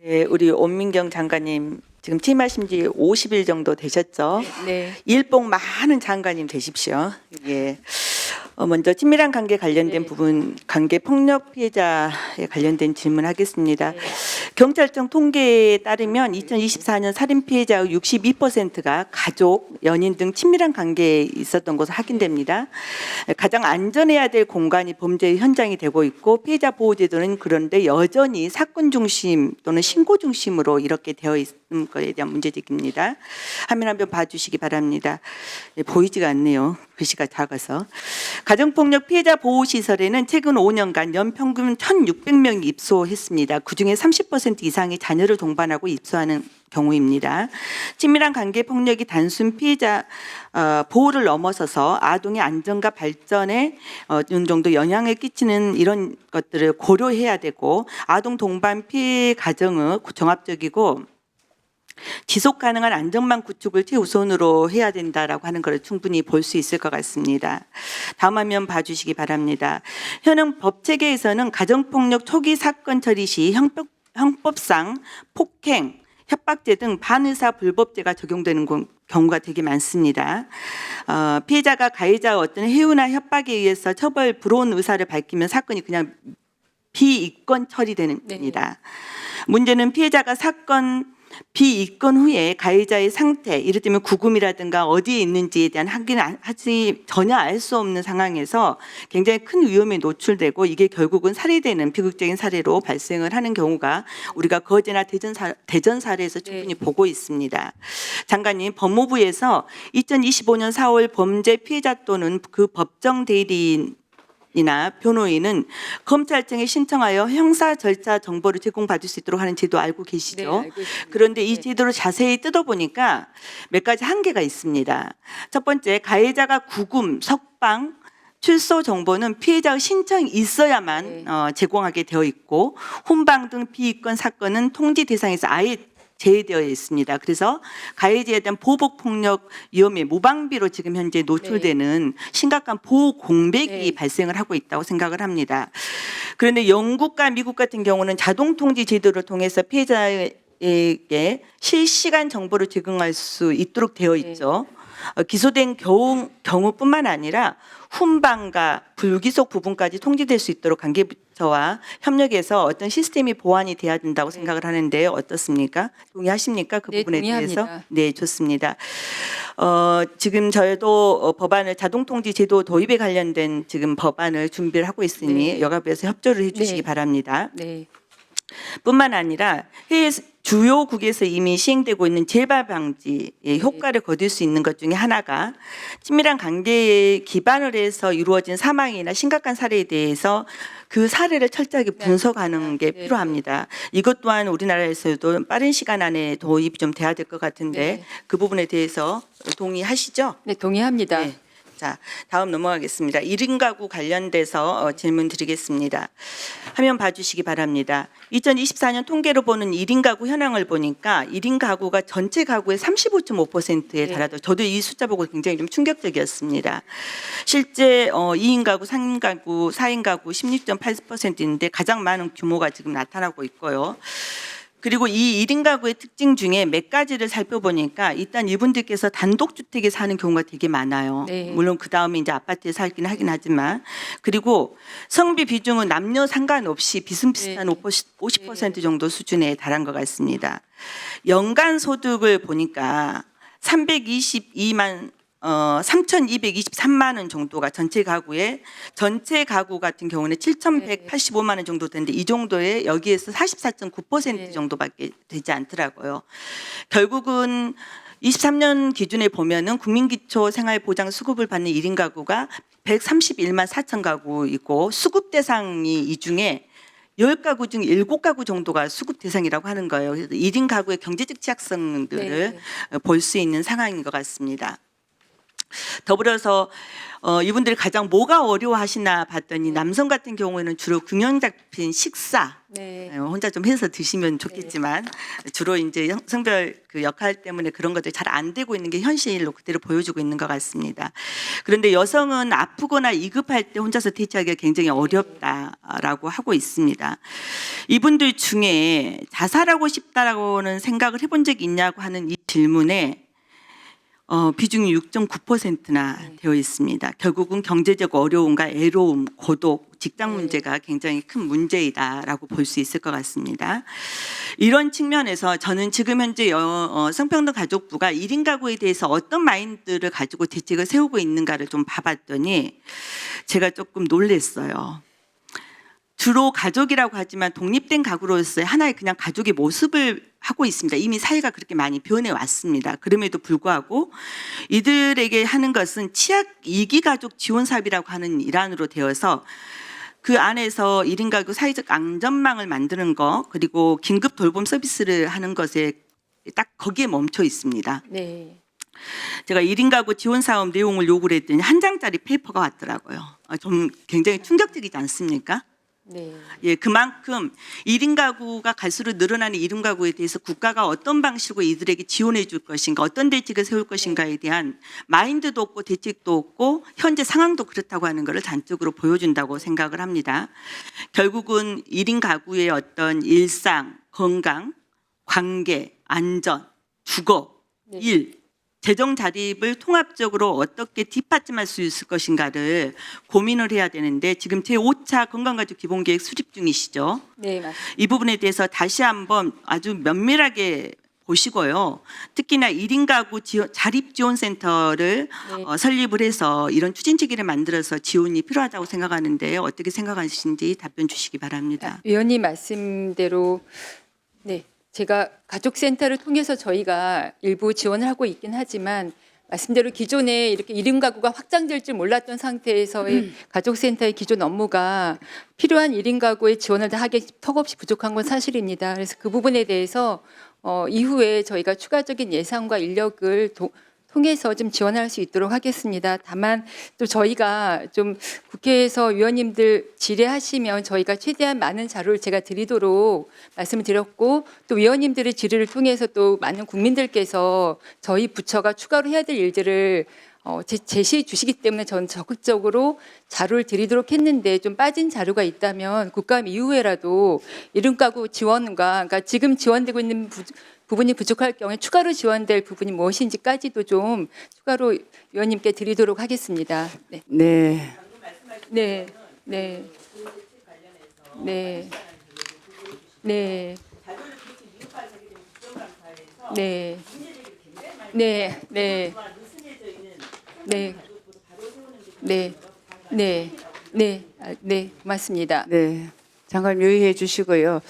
네, 우리 온민경 장관님 지금 취임하신 지 50일 정도 되셨죠? 네. 일복 많은 장관님 되십시오. 예. 먼저 친밀한 관계 관련된 네. 부분, 관계 폭력 피해자에 관련된 질문하겠습니다. 네. 경찰청 통계에 따르면 2024년 살인 피해자의 62%가 가족, 연인 등 친밀한 관계에 있었던 것으로 확인됩니다. 가장 안전해야 될 공간이 범죄의 현장이 되고 있고 피해자 보호 제도는 그런데 여전히 사건 중심 또는 신고 중심으로 이렇게 되어 있는 것에 대한 문제제기입니다. 화면 한번 봐주시기 바랍니다. 보이지가 않네요. 글씨가 작아서. 가정폭력 피해자 보호시설에는 최근 5년간 연평균 1,600명이 입소했습니다. 그중에 30% 이상이 자녀를 동반하고 입소하는 경우입니다. 친밀한 관계 폭력이 단순 피해자 보호를 넘어서서 아동의 안전과 발전에 어느 정도 영향을 끼치는 이런 것들을 고려해야 되고 아동 동반 피해 가정은 종합적이고 지속 가능한 안전망 구축을 최우선으로 해야 된다라고 하는 것을 충분히 볼 수 있을 것 같습니다. 다음 화면 봐주시기 바랍니다. 현행 법 체계에서는 가정폭력 초기 사건 처리 시 형법상 폭행, 협박죄 등 반의사 불법죄가 적용되는 경우가 되게 많습니다. 피해자가 가해자의 어떤 해유나 협박에 의해서 처벌 불온 의사를 밝히면 사건이 그냥 비입건 처리됩니다. 문제는 피해자가 사건 비입건 후에 가해자의 상태, 이를테면 구금이라든가 어디에 있는지에 대한 확인을 전혀 알 수 없는 상황에서 굉장히 큰 위험에 노출되고 이게 결국은 살해되는 비극적인 사례로 발생을 하는 경우가 우리가 거제나 대전 사례에서 충분히 보고 있습니다. 장관님, 법무부에서 2025년 4월 범죄 피해자 또는 그 법정 대리인 이나 변호인은 검찰청에 신청하여 형사 절차 정보를 제공받을 수 있도록 하는 제도 알고 계시죠? 네, 알고 있습니다. 그런데 이 제도를 자세히 뜯어보니까 몇 가지 한계가 있습니다. 첫 번째, 가해자가 구금, 석방, 출소 정보는 피해자의 신청이 있어야만 제공하게 되어 있고 훈방 등 비입건 사건은 통지 대상에서 아예 제외되어 있습니다. 그래서 가해자에 대한 보복 폭력 위험에 무방비로 지금 현재 노출되는 심각한 보호 공백이 발생을 하고 있다고 생각을 합니다. 그런데 영국과 미국 같은 경우는 자동 통지 제도를 통해서 피해자에게 실시간 정보를 제공할 수 있도록 되어 있죠. 기소된 경우뿐만 아니라 훈방과 불기소 부분까지 통지될 수 있도록 관계부처와 협력해서 어떤 시스템이 보완이 돼야 된다고 생각을 하는데 어떻습니까? 동의하십니까? 그 부분에 동의합니다. 대해서? 네, 좋습니다. 지금 저희도 법안을 자동통지 제도 도입에 관련된 지금 법안을 준비를 하고 있으니 여가부에서 협조를 해주시기 바랍니다. 네. 뿐만 아니라 해외 주요국에서 이미 시행되고 있는 재발 방지의 효과를 거둘 수 있는 것 중에 하나가 친밀한 관계에 기반을 해서 이루어진 사망이나 심각한 사례에 대해서 그 사례를 철저하게 분석하는 게 필요합니다. 이것 또한 우리나라에서도 빠른 시간 안에 도입이 좀 돼야 될 것 같은데 그 부분에 대해서 동의하시죠? 네, 동의합니다. 네. 자, 다음 넘어가겠습니다. 1인 가구 관련돼서 질문 드리겠습니다. 화면 봐주시기 바랍니다. 2024년 통계로 보는 1인 가구 현황을 보니까 1인 가구가 전체 가구의 35.5%에 달하더 저도 이 숫자 보고 굉장히 좀 충격적이었습니다. 실제 2인 가구, 3인 가구, 4인 가구 16.8%인데 가장 많은 규모가 지금 나타나고 있고요. 그리고 이 1인 가구의 특징 중에 몇 가지를 살펴보니까 일단 이분들께서 단독주택에 사는 경우가 되게 많아요. 물론 그 다음에 이제 아파트에 살긴 하긴 하지만 그리고 성비 비중은 남녀 상관없이 비슷비슷한 50% 정도 수준에 달한 것 같습니다. 연간 소득을 보니까 3,223만 원 정도가 전체 가구 같은 경우는 7,185만 원 정도 되는데 이 정도에 여기에서 44.9% 정도밖에 되지 않더라고요. 결국은 23년 기준에 보면은 국민기초 생활보장 수급을 받는 1인 가구가 131만 4천 가구이고 수급 대상이 이 중에 10가구 중 7가구 정도가 수급 대상이라고 하는 거예요. 그래서 1인 가구의 경제적 취약성들을 볼 수 있는 상황인 것 같습니다. 더불어서 이분들이 가장 뭐가 어려워하시나 봤더니 남성 같은 경우에는 주로 균형 잡힌 식사, 네. 혼자 좀 해서 드시면 좋겠지만 주로 이제 성별 그 역할 때문에 그런 것들이 잘 안 되고 있는 게 현실로 그대로 보여주고 있는 것 같습니다. 그런데 여성은 아프거나 위급할 때 혼자서 대처하기가 굉장히 어렵다라고 하고 있습니다. 이분들 중에 자살하고 싶다라고는 생각을 해본 적이 있냐고 하는 이 질문에 비중이 6.9%나 되어 있습니다. 결국은 경제적 어려움과 애로움, 고독, 직장 문제가 굉장히 큰 문제이다라고 볼 수 있을 것 같습니다. 이런 측면에서 저는 지금 현재 성평등 가족부가 1인 가구에 대해서 어떤 마인드를 가지고 대책을 세우고 있는가를 좀 봐봤더니 제가 조금 놀랐어요. 주로 가족이라고 하지만 독립된 가구로서의 하나의 그냥 가족의 모습을 하고 있습니다. 이미 사회가 그렇게 많이 변해 왔습니다. 그럼에도 불구하고 이들에게 하는 것은 취약 이기 가족 지원 사업이라고 하는 일환으로 되어서 그 안에서 1인 가구 사회적 안전망을 만드는 거 그리고 긴급 돌봄 서비스를 하는 것에 딱 거기에 멈춰 있습니다. 네. 제가 1인 가구 지원 사업 내용을 요구를 했더니 한 장짜리 페이퍼가 왔더라고요. 좀 굉장히 충격적이지 않습니까? 네. 예, 그만큼 1인 가구가 갈수록 늘어나는 1인 가구에 대해서 국가가 어떤 방식으로 이들에게 지원해 줄 것인가, 어떤 대책을 세울 것인가에 대한 마인드도 없고 대책도 없고 현재 상황도 그렇다고 하는 것을 단적으로 보여준다고 생각을 합니다. 결국은 1인 가구의 어떤 일상, 건강, 관계, 안전, 주거, 네. 일, 재정 자립을 통합적으로 어떻게 뒷받침할 수 있을 것인가를 고민을 해야 되는데 지금 제5차 건강가족 기본계획 수립 중이시죠. 네, 맞습니다. 이 부분에 대해서 다시 한번 아주 면밀하게 보시고요. 특히나 1인 가구 자립지원센터를 네. 설립을 해서 이런 추진체계를 만들어서 지원이 필요하다고 생각하는데 어떻게 생각하시는지 답변 주시기 바랍니다. 위원님 말씀대로 네. 제가 가족센터를 통해서 저희가 일부 지원을 하고 있긴 하지만 말씀대로 기존에 이렇게 1인 가구가 확장될 줄 몰랐던 상태에서의 가족센터의 기존 업무가 필요한 1인 가구의 지원을 다 하기 턱없이 부족한 건 사실입니다. 그래서 그 부분에 대해서 이후에 저희가 추가적인 예산과 인력을 통해서 좀 지원할 수 있도록 하겠습니다. 다만 또 저희가 좀 국회에서 위원님들 질의하시면 저희가 최대한 많은 자료를 제가 드리도록 말씀을 드렸고 또 위원님들의 질의를 통해서 또 많은 국민들께서 저희 부처가 추가로 해야 될 일들을 제시해 주시기 때문에 저는 적극적으로 자료를 드리도록 했는데 좀 빠진 자료가 있다면 국감 이후에라도 1인 가구 지원과 그러니까 지금 지원되고 있는 부분이 부족할 경우에 추가로 지원될 부분이 무엇인지까지도 좀 추가로 위원님께 드리도록 하겠습니다. 네. 네. 네. 네. 네. 네. 네. 네. 네. 네. 네. 네. 네. 네. 고맙습니다. 네. 잠깐 유의해 주시고요.